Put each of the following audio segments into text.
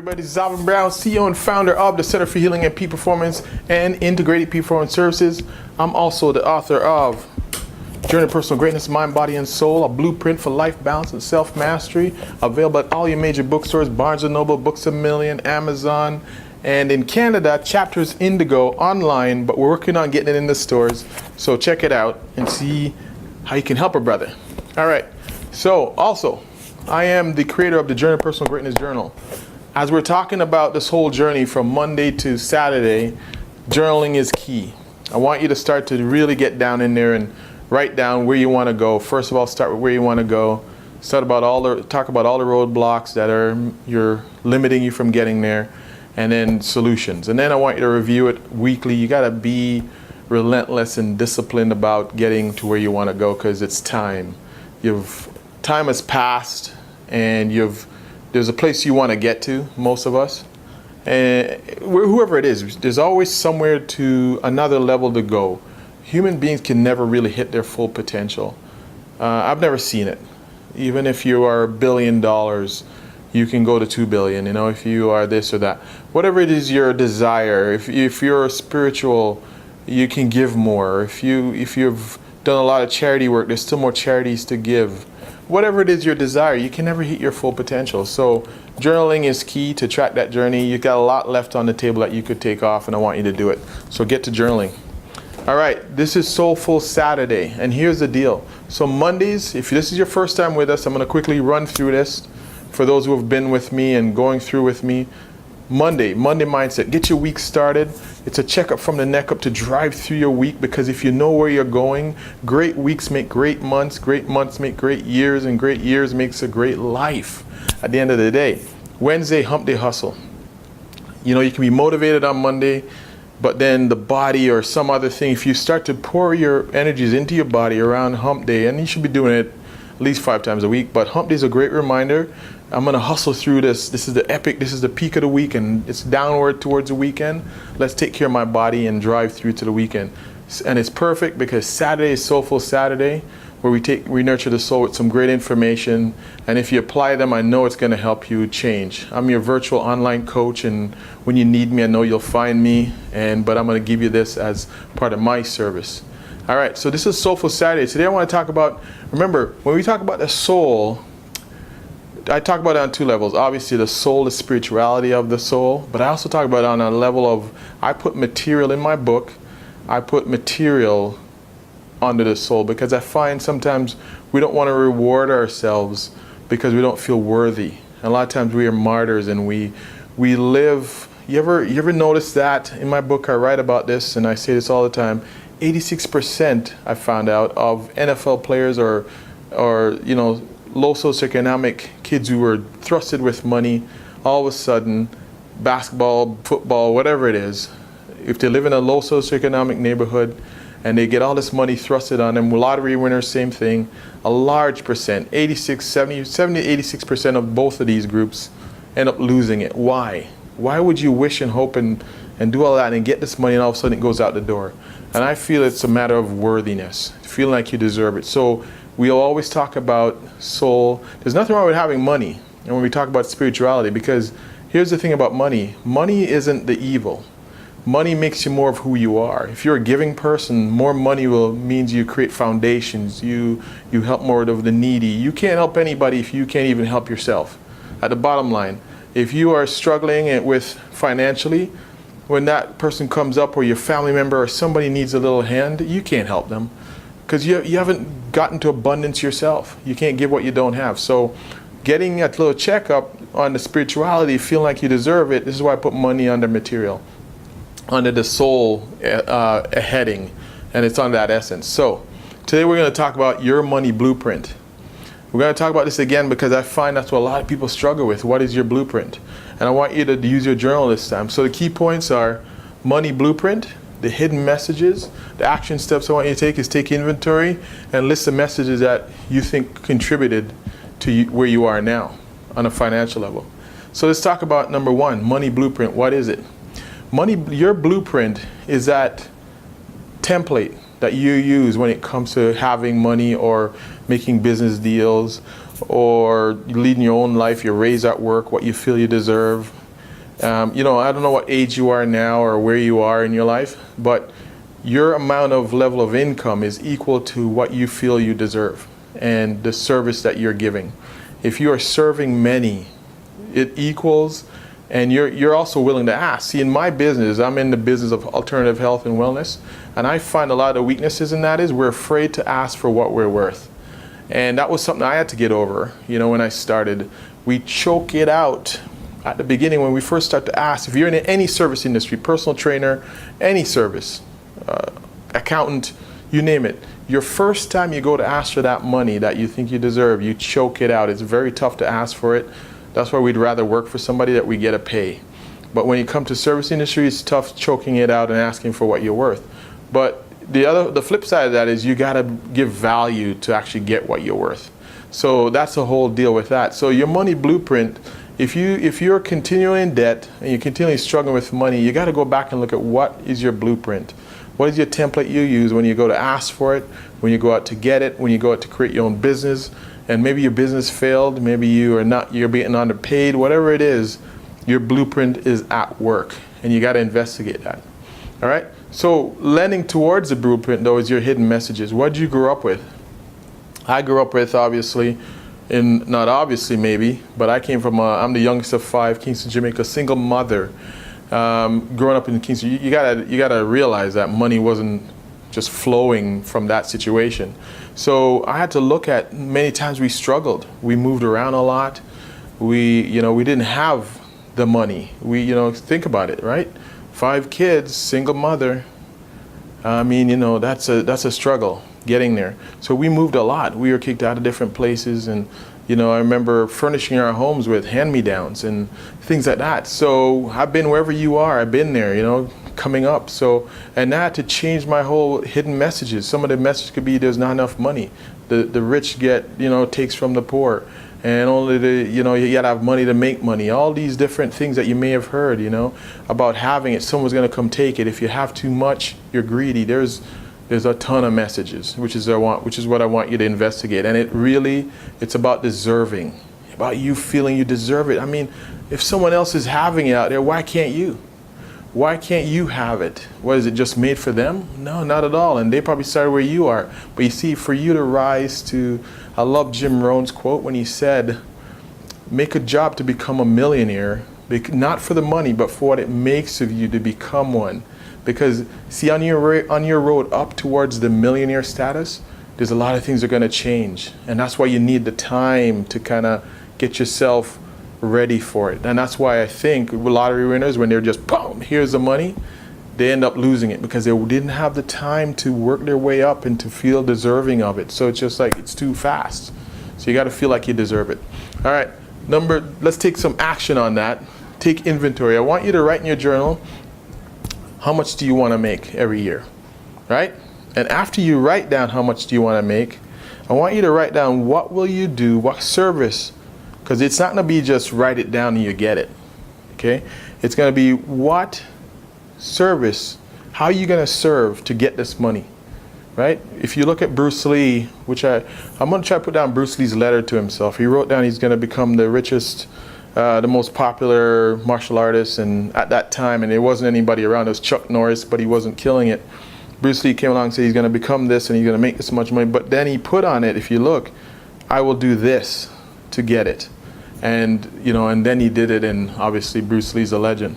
everybody, this is Alvin Brown, CEO and founder of the Center for Healing and Peak Performance and Integrated Peak Performance Services. I'm also the author of Journey to Personal Greatness, Mind, Body, and Soul, a blueprint for life balance and self-mastery, available at all your major bookstores, Barnes & Noble, Books A Million, Amazon, and in Canada, Chapters Indigo online, but we're working on getting it in the stores, so check it out and see how you can help a brother. All right, so also, I am the creator of the Journey to Personal Greatness Journal. As we're talking about this whole journey from Monday to Saturday, journaling is key. I want you to start to really get down in there and write down where you want to go. First of all, start with where you want to go. Talk about all the roadblocks that you're limiting you from getting there, and then solutions. And then I want you to review it weekly. You got to be relentless and disciplined about getting to where you want to go, because it's time. Time has passed, and there's a place you want to get to, most of us. And whoever it is, there's always somewhere to another level to go. Human beings can never really hit their full potential. I've never seen it. Even if you are $1 billion, you can go to 2 billion, if you are this or that. Whatever it is your desire, if you're spiritual, you can give more. If you've done a lot of charity work, there's still more charities to give. Whatever it is your desire, you can never hit your full potential. So journaling is key to track that journey. You've got a lot left on the table that you could take off, and I want you to do it. So get to journaling. All right, this is Soulful Saturday, and here's the deal. So Mondays, if this is your first time with us, I'm going to quickly run through this for those who have been with me and going through with me. Monday mindset. Get your week started. It's a checkup from the neck up to drive through your week, because if you know where you're going, great weeks make great months make great years, and great years makes a great life at the end of the day. Wednesday, hump day hustle. You can be motivated on Monday, but then the body or some other thing, if you start to pour your energies into your body around hump day, and you should be doing it at least 5 times a week, but hump day is a great reminder. I'm going to hustle through this. This is the peak of the week, and it's downward towards the weekend. Let's take care of my body and drive through to the weekend. And it's perfect because Saturday is Soulful Saturday, where we nurture the soul with some great information. And if you apply them, I know it's going to help you change. I'm your virtual online coach, and when you need me, I know you'll find me. But I'm going to give you this as part of my service. All right, so this is Soulful Saturday. Today I want to talk about, remember, when we talk about the soul, I talk about it on 2 levels. Obviously, the soul, the spirituality of the soul, but I also talk about it on a level of, I put material in my book. I put material under the soul, because I find sometimes we don't want to reward ourselves because we don't feel worthy. And a lot of times we are martyrs, and we live. You ever notice that? In my book, I write about this, and I say this all the time. 86% I found out of NFL players or low socioeconomic kids who were thrusted with money, all of a sudden, basketball, football, whatever it is, if they live in a low socioeconomic neighborhood and they get all this money thrusted on them, lottery winners, same thing, a large percent, 70 to 86% of both of these groups end up losing it. Why? Why would you wish and hope and do all that and get this money, and all of a sudden it goes out the door? And I feel it's a matter of worthiness, feeling like you deserve it. So we'll always talk about soul. There's nothing wrong with having money, and when we talk about spirituality, because here's the thing about money. Money isn't the evil. Money makes you more of who you are. If you're a giving person, more money means you create foundations. You help more of the needy. You can't help anybody if you can't even help yourself. At the bottom line, if you are struggling with financially, when that person comes up, or your family member or somebody needs a little hand, you can't help them, because you haven't gotten to abundance yourself. You can't give what you don't have. So getting that little checkup on the spirituality, feeling like you deserve it, this is why I put money under material, under the soul heading, and it's on that essence. So today we're going to talk about your money blueprint. We're going to talk about this again because I find that's what a lot of people struggle with. What is your blueprint? And I want you to use your journal this time. So the key points are money blueprint, the hidden messages, the action steps I want you to take is take inventory and list the messages that you think contributed to where you are now on a financial level. So let's talk about number 1, money blueprint. What is it? Your blueprint is that template that you use when it comes to having money or making business deals or leading your own life, your raise at work, what you feel you deserve. I don't know what age you are now or where you are in your life, but your amount of level of income is equal to what you feel you deserve and the service that you're giving. If you are serving many, it equals, and you're also willing to ask. See, in my business, I'm in the business of alternative health and wellness, and I find a lot of weaknesses in that is we're afraid to ask for what we're worth. And that was something I had to get over, when I started. We choke it out at the beginning when we first start to ask. If you're in any service industry, personal trainer, any service, accountant, you name it, your first time you go to ask for that money that you think you deserve, you choke it out. It's very tough to ask for it. That's why we'd rather work for somebody that we get a pay. But when you come to service industry, it's tough choking it out and asking for what you're worth. But the flip side of that is you got to give value to actually get what you're worth. So that's the whole deal with that. So your money blueprint, if you're continually in debt and you're continually struggling with money, you got to go back and look at what is your blueprint. What is your template you use when you go to ask for it, when you go out to get it, when you go out to create your own business, and maybe your business failed, maybe you're being underpaid, whatever it is, your blueprint is at work, and you got to investigate that. All right? So lending towards the blueprint, though, is your hidden messages. What did you grow up with? I grew up with, obviously, not obviously maybe, but I came from, I'm the youngest of 5, Kingston, Jamaica, single mother. Growing up in Kingston, you gotta realize that money wasn't just flowing from that situation. So I had to look at many times we struggled. We moved around a lot. We didn't have the money. Think about it, right? 5 kids, single mother. I mean, that's a struggle getting there. So we moved a lot. We were kicked out of different places, and I remember furnishing our homes with hand-me-downs and things like that. So I've been wherever you are. I've been there, coming up. So, and I had to change my whole hidden messages. Some of the messages could be there's not enough money. The rich takes from the poor. And only you gotta have money to make money. All these different things that you may have heard, about having it. Someone's gonna come take it. If you have too much, you're greedy. There's a ton of messages, which is what I want you to investigate. And it's about deserving, about you feeling you deserve it. I mean, if someone else is having it out there, why can't you? Why can't you have it? What, is it just made for them? No, not at all. And they probably started where you are. But you see, for you to rise to, I love Jim Rohn's quote when he said, make a job to become a millionaire, not for the money, but for what it makes of you to become one. Because see, on your road up towards the millionaire status, there's a lot of things that are going to change. And that's why you need the time to kind of get yourself ready for it. And that's why I think lottery winners, when they're just, boom, here's the money, they end up losing it because they didn't have the time to work their way up and to feel deserving of it. So it's just like, it's too fast. So you got to feel like you deserve it. All right, let's take some action on that. Take inventory. I want you to write in your journal, how much do you want to make every year, right? And after you write down how much do you want to make, I want you to write down what will you do, what service, because it's not going to be just write it down and you get it, okay? It's going to be what service, how are you going to serve to get this money, right? If you look at Bruce Lee, which I'm going to try to put down Bruce Lee's letter to himself. He wrote down he's going to become the richest, the most popular martial artist, and at that time, and there wasn't anybody around. It was Chuck Norris, but he wasn't killing it. Bruce Lee came along and said he's going to become this and he's going to make this much money. But then he put on it, if you look, I will do this to get it. And and then he did it, and obviously Bruce Lee's a legend.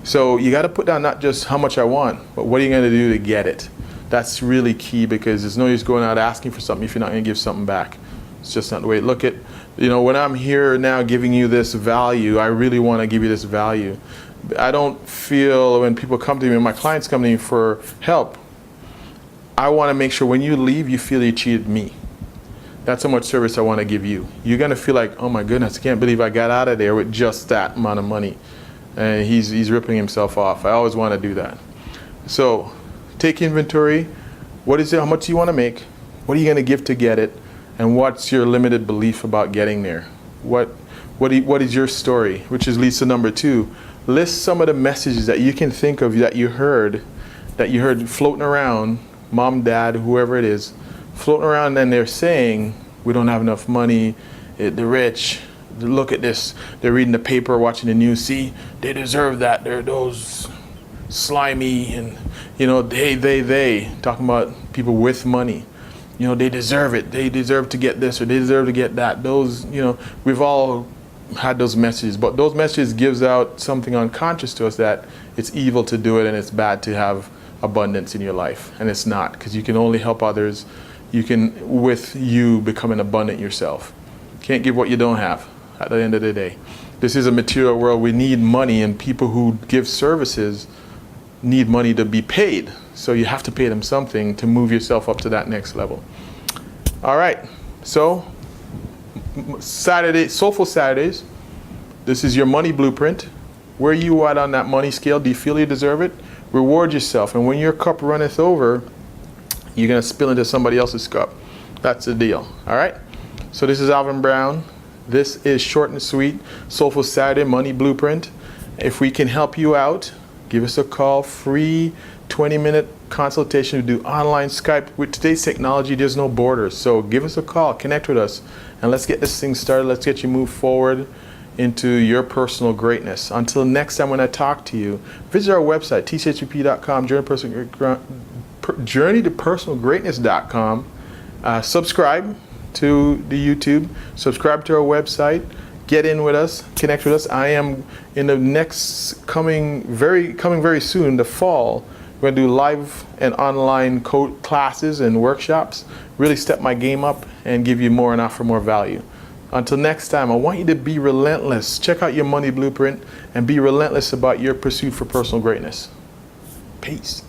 So you got to put down not just how much I want, but what are you going to do to get it? That's really key, because there's no use going out asking for something if you're not going to give something back. It's just not the way. Look at, when I'm here now giving you this value, I really want to give you this value. I don't feel when people come to me, when my clients come to me for help, I want to make sure when you leave, you feel you cheated me. That's how much service I want to give you. You're going to feel like, oh my goodness, I can't believe I got out of there with just that amount of money. And he's ripping himself off. I always want to do that. So take inventory. What is it? How much do you want to make? What are you going to give to get it? And what's your limited belief about getting there? What is your story? Which is Lisa number 2. List some of the messages that you can think of that you heard floating around, mom, dad, whoever it is, floating around, and they're saying, we don't have enough money, the rich, look at this. They're reading the paper, watching the news. See, they deserve that. They're those slimy and, you know, they. Talking about people with money. You know, they deserve it. They deserve to get this or they deserve to get that. Those, you know, we've all had those messages. But those messages gives out something unconscious to us that it's evil to do it and it's bad to have abundance in your life. And it's not, because you can only help others. You can, with you becoming abundant yourself. Can't give what you don't have at the end of the day. This is a material world. We need money, and people who give services need money to be paid. So you have to pay them something to move yourself up to that next level. All right. So Saturday, Soulful Saturdays. This is your money blueprint. Where are you at on that money scale? Do you feel you deserve it? Reward yourself. And when your cup runneth over, you're going to spill into somebody else's cup. That's the deal. All right. So this is Alvin Brown. This is short and sweet. Soulful Saturday Money Blueprint. If we can help you out, give us a call. Free 20-minute consultation. We do online Skype. With today's technology, there's no borders. So give us a call. Connect with us. And let's get this thing started. Let's get you moved forward into your personal greatness. Until next time when I talk to you, visit our website, tchpp.com, journeytopersonalgreatness.com. Subscribe to the YouTube. Subscribe to our website. Get in with us. Connect with us. I am in the next coming very soon, the fall. We're going to do live and online classes and workshops. Really step my game up and give you more and offer more value. Until next time, I want you to be relentless. Check out your money blueprint and be relentless about your pursuit for personal greatness. Peace.